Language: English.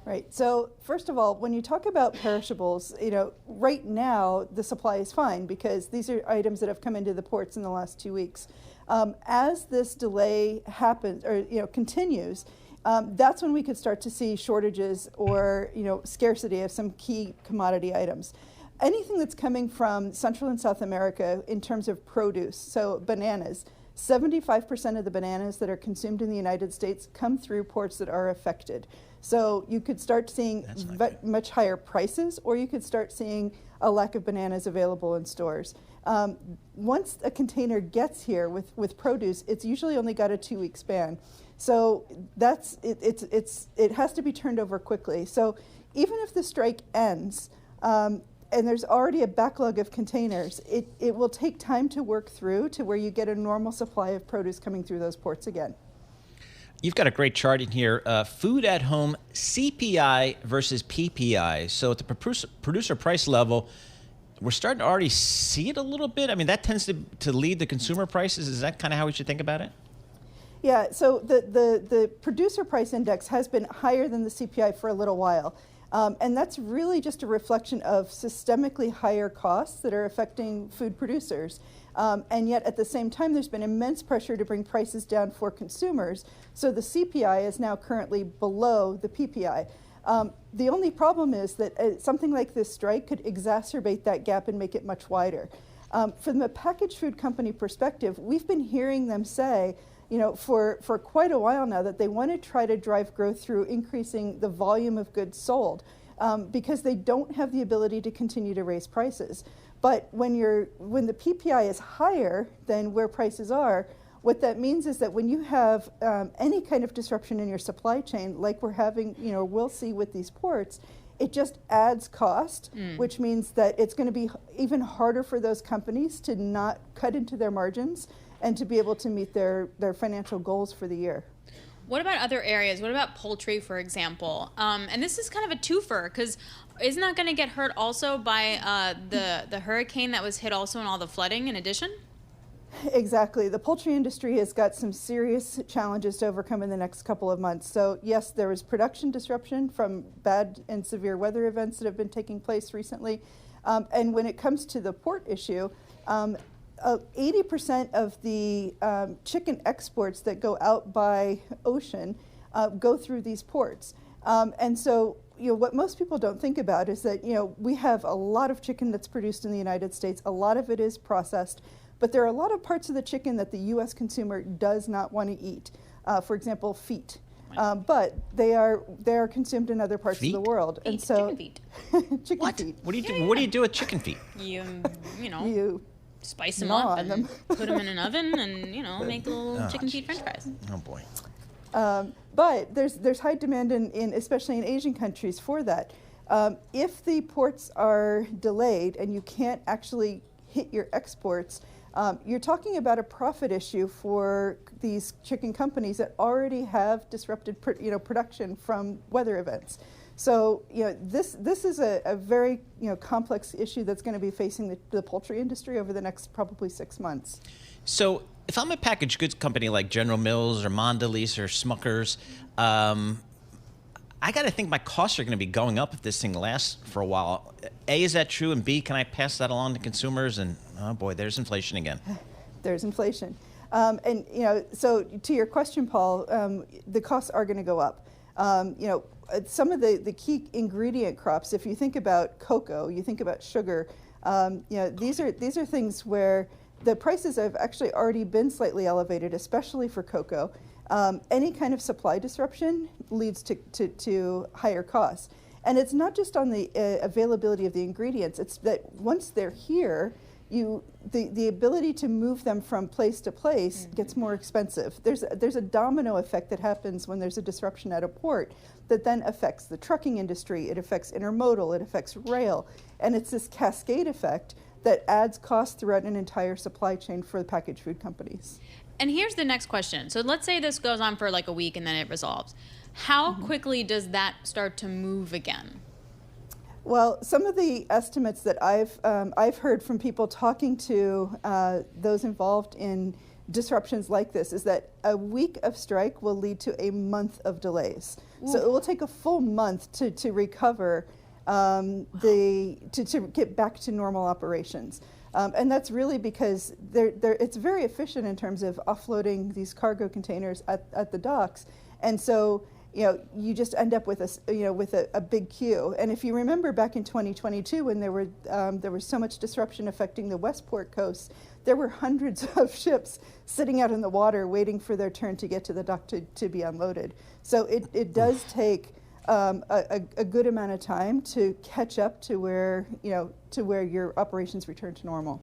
Right. So first of all, when you talk about perishables, right now the supply is fine because these are items that have come into the ports in the last 2 weeks. As this delay happens or continues, that's when we could start to see shortages or scarcity of some key commodity items. Anything that's coming from Central and South America in terms of produce, so bananas, 75% of the bananas that are consumed in the United States come through ports that are affected. So you could start seeing much higher prices, or you could start seeing a lack of bananas available in stores. Once a container gets here with produce, it's usually only got a 2-week span. So that's it has to be turned over quickly. So even if the strike ends, and there's already a backlog of containers, it will take time to work through to where you get a normal supply of produce coming through those ports again. You've got a great chart in here, food at home CPI versus PPI. So at the producer price level, we're starting to already see it a little bit. I mean, that tends to lead the consumer prices. Is that kind of how we should think about it? Yeah, so the producer price index has been higher than the CPI for a little while. And that's really just a reflection of systemically higher costs that are affecting food producers. And yet at the same time, there's been immense pressure to bring prices down for consumers. So the CPI is now currently below the PPI. The only problem is that something like this strike could exacerbate that gap and make it much wider. From a packaged food company perspective, we've been hearing them say, for quite a while now that they want to try to drive growth through increasing the volume of goods sold because they don't have the ability to continue to raise prices. But when the PPI is higher than where prices are, what that means is that when you have any kind of disruption in your supply chain, like we're having, we'll see with these ports, it just adds cost, which means that it's going to be even harder for those companies to not cut into their margins and to be able to meet their financial goals for the year. What about other areas? What about poultry, for example? And this is kind of a twofer, because isn't that going to get hurt also by the hurricane that was hit also and all the flooding in addition? Exactly. The poultry industry has got some serious challenges to overcome in the next couple of months. So yes, there was production disruption from bad and severe weather events that have been taking place recently. And when it comes to the port issue, 80% of the chicken exports that go out by ocean go through these ports. And so, what most people don't think about is that, we have a lot of chicken that's produced in the United States. A lot of it is processed, but there are a lot of parts of the chicken that the U.S. consumer does not want to eat. For example, feet. But they are consumed in other parts of the world. Feet. And so chicken feet. Chicken feet. What do you do? What do you do with chicken feet? You spice them up and put them in an oven and, make little chicken feet french fries. Oh, boy. But there's high demand in especially in Asian countries for that. If the ports are delayed and you can't actually hit your exports, you're talking about a profit issue for these chicken companies that already have disrupted production from weather events. So, this is a very, complex issue that's going to be facing the poultry industry over the next probably 6 months. So if I'm a packaged goods company like General Mills or Mondelez or Smucker's, I got to think my costs are going to be going up if this thing lasts for a while. A, is that true? And B, can I pass that along to consumers? And, oh boy, there's inflation again. There's inflation. And, so to your question, Paul, the costs are going to go up. Some of the key ingredient crops, if you think about cocoa, you think about sugar, these are things where the prices have actually already been slightly elevated, especially for cocoa. Any kind of supply disruption leads to higher costs. And it's not just on the availability of the ingredients, it's that once they're here, the ability to move them from place to place gets more expensive. There's a domino effect that happens when there's a disruption at a port that then affects the trucking industry, it affects intermodal, it affects rail, and it's this cascade effect that adds cost throughout an entire supply chain for the packaged food companies. And here's the next question. So let's say this goes on for like a week and then it resolves. How quickly does that start to move again? Well, some of the estimates that I've heard from people talking to those involved in disruptions like this is that a week of strike will lead to a month of delays. So it will take a full month to recover to get back to normal operations. And that's really because it's very efficient in terms of offloading these cargo containers at the docks. And so, you just end up with a big queue. And if you remember back in 2022 when there was so much disruption affecting the Westport coast, there were hundreds of ships sitting out in the water waiting for their turn to get to the dock to be unloaded. So it does take a good amount of time to catch up to where your operations return to normal.